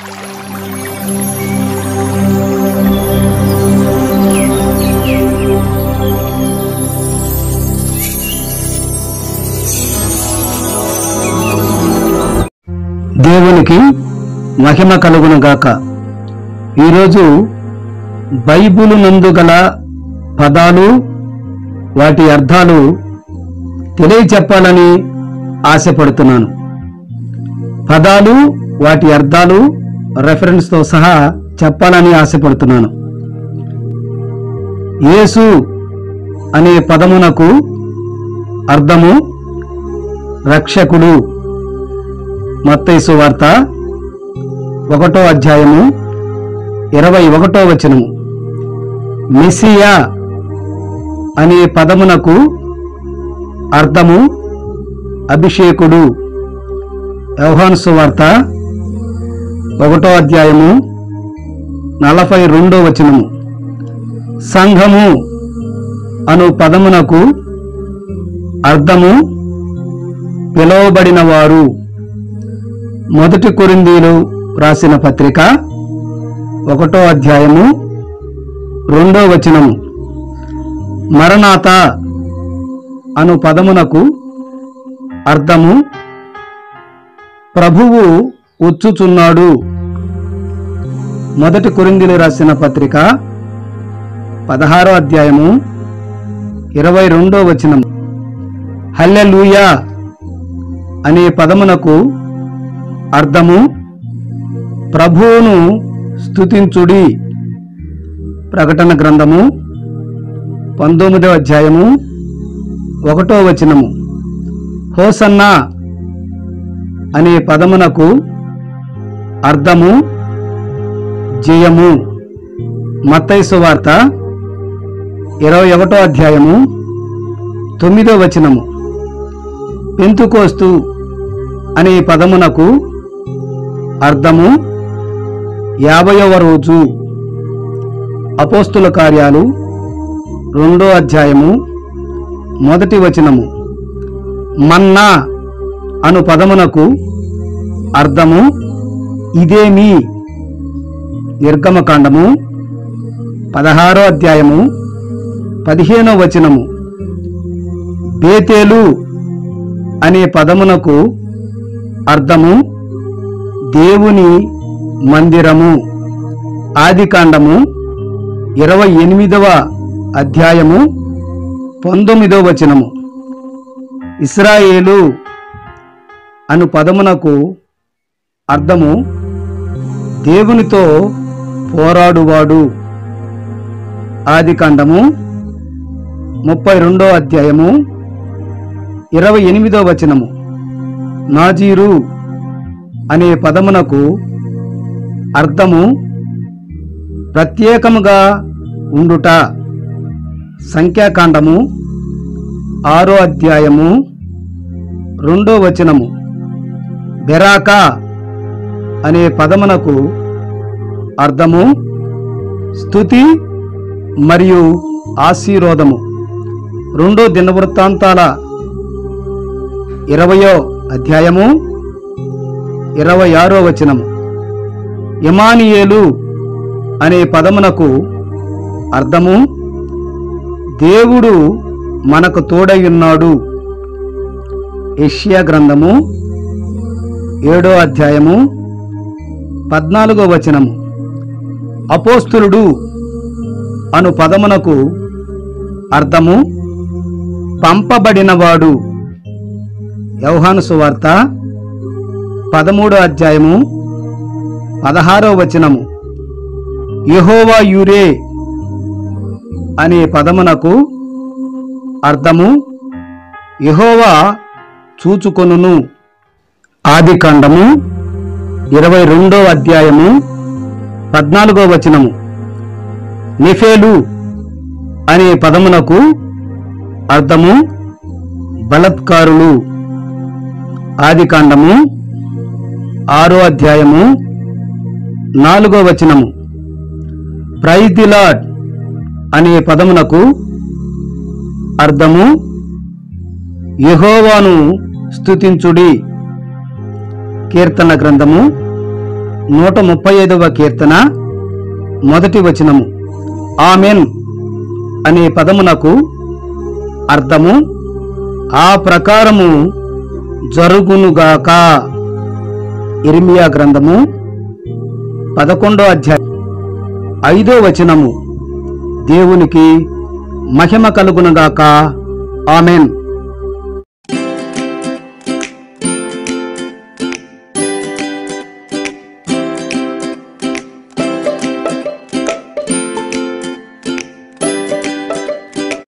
దేవునికి మహిమ కలుగునుగాక. ఈరోజు బైబిలు నందు గల పదాలు వాటి అర్థాలు తెలియచెప్పాలని ఆశపడుతున్నాను. పదాలు వాటి అర్థాలు రెఫరెన్స్తో సహా చెప్పాలని ఆశపడుతున్నాను. యేసు అనే పదమునకు అర్థము రక్షకుడు. మత్తయి సువార్త 1వ అధ్యాయము 21వ వచనము. మెస్సియా అనే పదమునకు అర్థము అభిషేకుడు. యోహాను సువార్త 1వ అధ్యాయము 42వ వచనము. సంఘము అను పదమునకు అర్థము పిలువబడిన వారు. మొదటి కొరింథీయులు రాసిన పత్రిక 1వ అధ్యాయము 2వ వచనము. మరణాత అను పదమునకు అర్థము ప్రభువు వచ్చుచున్నాడు. మొదటి కొరింథీయులు రాసిన పత్రిక 16వ అధ్యాయము 22వ వచనము. హల్లెలూయా అనే పదమునకు అర్థము ప్రభువును స్తుతించుడి. ప్రకటన గ్రంథము 19వ అధ్యాయము 1వ వచనము. హోసన్నా అనే పదమునకు అర్థము జయము. మత్తయి సువార్త 21వ అధ్యాయము 9వ వచనము. పెంతుకోస్తు అనే పదమునకు అర్థము 50వ రోజు. అపోస్తుల కార్యాలు 2వ అధ్యాయము 1వ వచనము. మన్నా అను పదమునకు అర్థము ఇదేమి. నిర్గమకాండము 16వ అధ్యాయము 15వ వచనము. బేతేలు అనే పదమునకు అర్థము దేవుని మందిరము. ఆదికాండము 28వ అధ్యాయము 19వ వచనము. ఇశ్రాయేలు అను పదమునకు అర్థము దేవునితో పోరాడువాడు. ఆదికాండము 32వ అధ్యాయము 28వ వచనము. నాజీరు అనే పదమునకు అర్థము ప్రత్యేకముగా ఉండుట. సంఖ్యాకాండము 6వ అధ్యాయము 2వ వచనము. బెరాకా అనే పదమునకు అర్థము స్తుతి మరియు ఆశీర్వాదము. 2 దినవృత్తాంతాల 20వ అధ్యాయము 26వ వచనము. ఇమానియేలు అనే పదమునకు అర్థము దేవుడు మనకు తోడైయున్నాడు. యెషయా గ్రంథము 7వ అధ్యాయము 14వ వచనము. అపోస్తులుడు అను పదమునకు అర్థము పంపబడినవాడు. యోహాను సువార్త 13వ అధ్యాయము 16వ వచనము. యెహోవా యూరే అనే పదమునకు అర్థము యెహోవా చూచుకొనును. ఆదికాండము 22వ అధ్యాయము 14వ వచనము. నెఫేలు అనే పదమునకు అర్థము బలత్కారులు. ఆదికాండము 6వ అధ్యాయము 4వ వచనము. ప్రైజ్ ది లార్డ్ అనే పదమునకు అర్థము యెహోవాను స్తుతించుడి. కీర్తన గ్రంథము 135వ కీర్తన మొదటి వచనము. ఆమెన్ అనే పదమునకు అర్థము ఆ ప్రకారము జరుగునుగాక. ఇర్మియా గ్రంథము 11వ అధ్యాయం 5వ వచనము. దేవునికి మహిమ కలుగునుగాక. ఆమెన్.